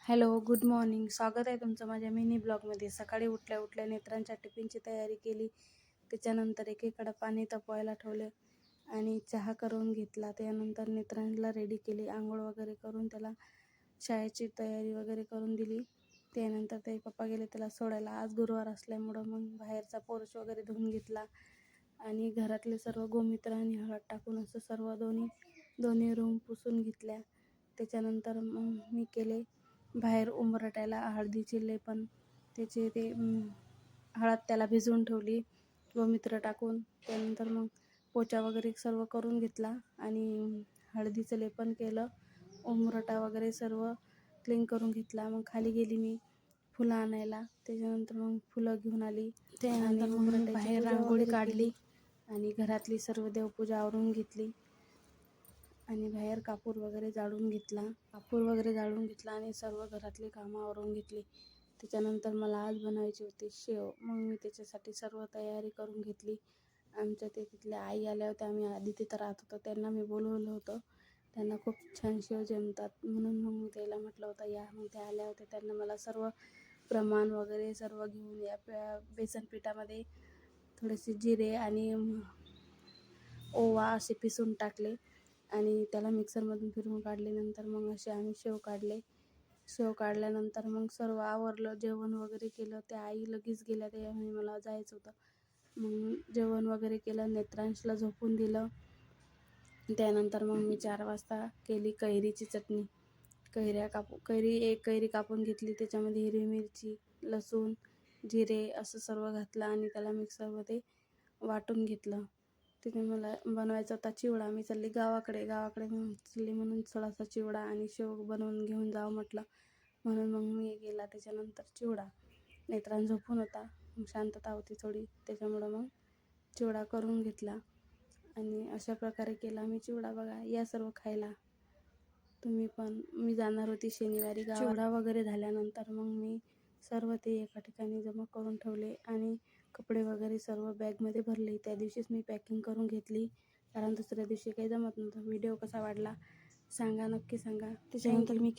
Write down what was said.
Hello, good morning. स्वागत आहे तुमचं माझ्या मिनी ब्लॉगमध्ये. सकाळी उठल्या उठल्या नेत्रांच्या टिफिनची तयारी केली. त्याच्यानंतर एकीकडं पाणी तापवायला ठेवले आणि चहा करून घेतला. त्यानंतर नेत्रांना रेडी केली, आंघोळ वगैरे करून त्याला शाळेची तयारी वगैरे करून दिली. त्यानंतर ते पप्पा गेले त्याला सोडायला. आज गुरुवार असल्यामुळं मग बाहेरचा पोर्च वगैरे धुवून घेतला आणि घरातले सर्व गोमूत्र आणि हळद टाकून असं सर्व दोन्ही रूम पुसून घेतल्या. त्याच्यानंतर मग मी केले बाहेर उंबरठ्याला हळदीचे लेपन. त्याचे हळद त्याला भिजवून ठेवली गोमूत्र टाकून. त्यानंतर मग पोचा वगैरे सर्व करून घेतला आणि हळदीचं लेपन केलं. उंबरठा वगैरे सर्व क्लीन करून घेतला. मग खाली गेली मी फुलं आणायला. त्याच्यानंतर मग फुलं घेऊन आली. त्यानंतर मग बाहेर रांगोळी काढली आणि घरातली सर्व देवपूजा आवरून घेतली आणि बाहेर कापूर वगैरे जाळून घेतला आणि सर्व घरातली कामं आवरून घेतली. त्याच्यानंतर मला आज बनवायची होती शेव. मग मी त्याच्यासाठी सर्व तयारी करून घेतली. आमच्या तिथल्या आई आल्या होत्या. आम्ही आधी तिथं राहत होतो, त्यांना मी बोलवलं होतं. त्यांना खूप छान शेव जमतात म्हणून मग मी त्याला म्हटलं होतं या. मग त्या आल्या होत्या. त्यांना मला सर्व प्रमाण वगैरे सर्व घेऊन या. बेसन पिठामध्ये थोडेसे जिरे आणि ओवा असे पिसून टाकले आणि त्याला मिक्सरमधून फिरवून काढले. नंतर मग असे आम्ही शेव काढल्यानंतर मग सर्व आवरलं, जेवण वगैरे केलं. त्या आई लगेच गेल्या, त्यामुळे मला जायचं होतं. मग जेवण वगैरे केलं, नेत्रांशला झोपून दिलं. त्यानंतर मग मी 4 वाजता केली कैरीची चटणी. एक कैरी कापून घेतली, त्याच्यामध्ये हिरवी मिरची, लसूण, जिरे असं सर्व घातलं आणि त्याला मिक्सरमध्ये वाटून घेतलं. तिथे मला बनवायचा होता चिवडा. मी चालली गावाकडे चालली म्हणून थोडासा चिवडा आणि शेव बनवून घेऊन जावं म्हटलं, म्हणून मग मी गेला. त्याच्यानंतर चिवडा, नेत्रान झोपून होता, मग शांतता होती थोडी, त्याच्यामुळं मग चिवडा करून घेतला आणि अशा प्रकारे केला मी चिवडा. बघा, या सर्व खायला तुम्ही पण. मी जाणार होती शनिवारी गावात. चिवडा वगैरे झाल्यानंतर मग मी सर्व ते एका ठिकाणी जमा करून ठेवले आणि कपडे वगैरे सर्व बॅगमध्ये भरले. त्या दिवशीच मी पॅकिंग करून घेतली, कारण दुसऱ्या दिवशी काही जमत नव्हतं. व्हिडिओ कसा वाटला सांगा, नक्की सांगा. त्याच्यानंतर मी